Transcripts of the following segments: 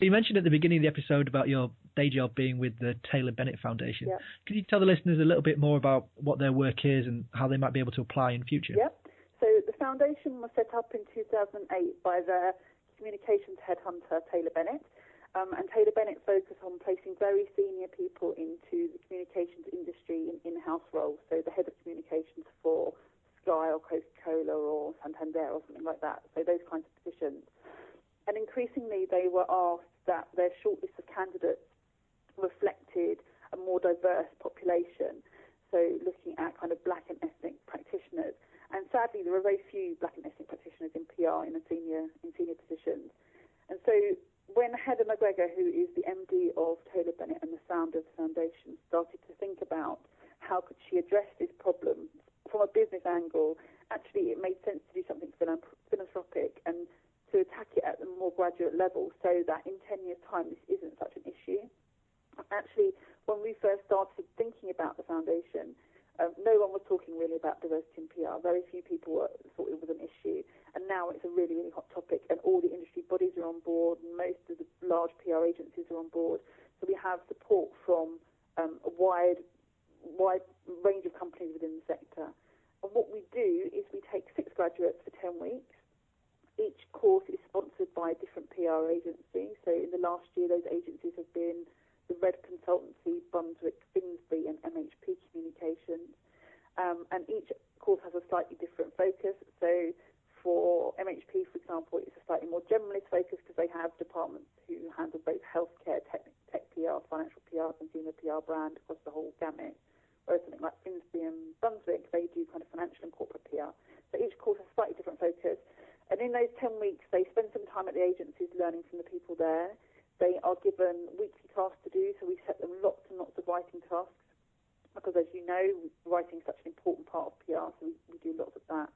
You mentioned at the beginning of the episode about your day job being with the Taylor Bennett Foundation. Yep. Could you tell the listeners a little bit more about what their work is and how they might be able to apply in future? Yep. So the foundation was set up in 2008 by the communications headhunter Taylor Bennett. And Taylor Bennett focused on placing very senior people into the communications industry in in-house roles. So the head of communications for Sky or Coca-Cola or Santander or something like that. So those kinds of positions. And increasingly they were asked that their shortlist of candidates reflected a more diverse population. So looking at kind of black and ethnic practitioners. And sadly there are very few black and ethnic practitioners in PR in senior positions. And so when Heather McGregor, who is the MD of Taylor Bennett and the founder of the foundation, started to think about how could she address this problem from a business angle, actually it made sense to do something philanthropic and to attack it at a more graduate level so that in 10 years' time this isn't such an issue. Actually, when we first started thinking about the foundation, no one was talking really about diversity in PR. Very few people thought it was an issue. And now it's a really, really hot topic, and all the industry bodies are on board, and most of the large PR agencies are on board. So we have support from a wide range of companies within the sector. And what we do is we take 6 graduates for 10 weeks. Each course is sponsored by a different PR agency. So in the last year, those agencies have been the Red Consultancy, Brunswick, Finsbury, and MHP Communications. And each course has a slightly different focus. So for MHP, for example, it's a slightly more generalist focus because they have departments who handle both healthcare, tech PR, financial PR, consumer PR, brand across the whole gamut. Whereas something like Finsbury and Brunswick, they do kind of financial and corporate PR. So each course has a slightly different focus. And in those 10 weeks, they spend some time at the agencies learning from the people there. They are given weekly tasks to do, so we set them lots and lots of writing tasks because, as you know, writing is such an important part of PR, so we do lots of that.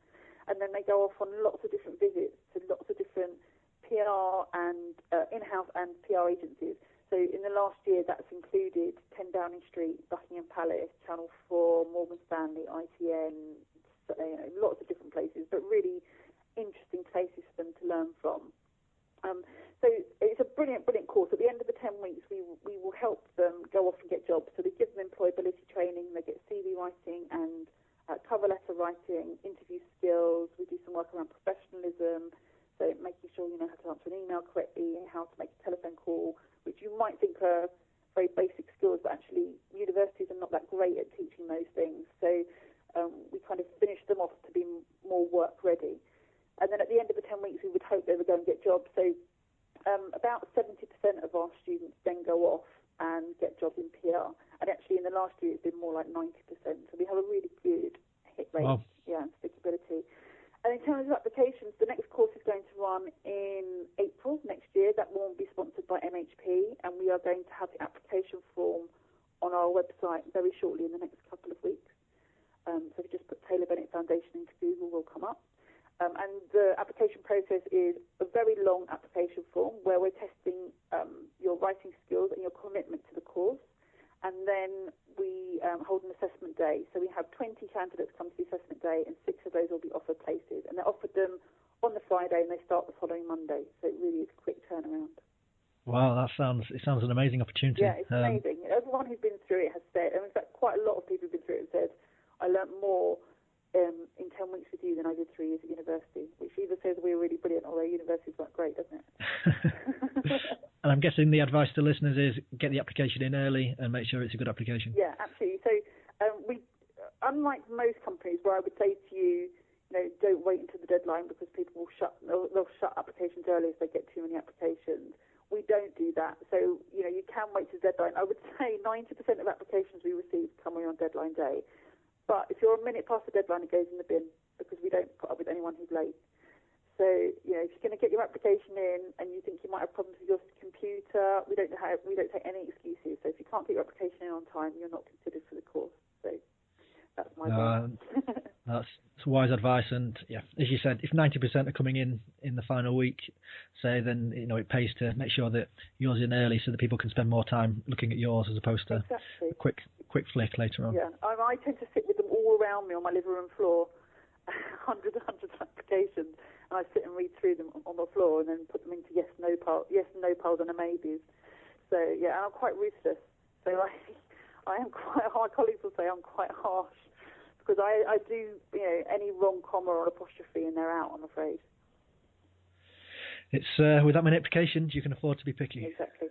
And then they go off on lots of different visits to lots of different PR and in-house and PR agencies. So in the last year, that's included 10 Downing Street, Buckingham Palace, Channel 4, Morgan Stanley, ITN, lots of different places, but really interesting places for them to learn from. So it's a brilliant, brilliant course. At the end of the 10 weeks, we will help them go off and get jobs. So we give them employability training, they get CV writing and cover letter writing, interview skills. We do some work around professionalism, so making sure you know how to answer an email correctly, how to make a telephone call, which you might think are very basic skills, but actually universities are not that great at teaching those things. So we kind of finish them off to be more work ready. And then at the end of the 10 weeks, we would hope they would go and get jobs. So about 70% of our students then go off and get jobs in PR. And actually in the last year, it's been more like 90%. So we have a really good hit rate, Wow. and stickability. And in terms of applications, the next course is going to run in April next year. That will be sponsored by MHP, and we are going to have the application form on our website very shortly in the next couple of weeks. So if you just put Taylor Bennett Foundation into Google, will come up. And the application process is a very long application form where we're testing your writing skills and your commitment to the course. And then we hold an assessment day. So we have 20 candidates come to the assessment day, and 6 of those will be offered places. And they're offered them on the Friday, and they start the following Monday. So it really is a quick turnaround. Wow, it sounds an amazing opportunity. Yeah, it's amazing. Everyone who's been through it has said, and in fact, quite a lot of people who've been through it have said, I learnt more in 10 weeks with you than I did 3 years at university, which either says we're really brilliant or their universities weren't great, doesn't it? And I'm guessing the advice to listeners is get the application in early and make sure it's a good application. Yeah, absolutely. So we, unlike most companies where I would say to you, don't wait until the deadline because people will they'll shut applications early if they get too many applications. We don't do that. So, you can wait till the deadline. I would say 90% of applications we receive come on deadline day. But if you're a minute past the deadline, it goes in the bin because we don't put up with anyone who's late. So, if you're going to get your application in and you think you might have problems with your computer, we don't take any excuses. So if you can't get your application in on time, you're not considered for the course. So that's my advice. That's wise advice. And yeah, as you said, if 90% are coming in the final week, say, then it pays to make sure that yours in early so that people can spend more time looking at yours as opposed to a quick flick later on. Yeah, I tend to sit with them all around me on my living room floor, hundreds of applications, and I sit and read through them on the floor and then put them into yes and no piles and a maybes. So yeah, and I'm quite ruthless. So I am quite hard. Colleagues will say I'm quite harsh because I do any wrong comma or apostrophe and they're out, I'm afraid. It's with that many applications you can afford to be picky. Exactly.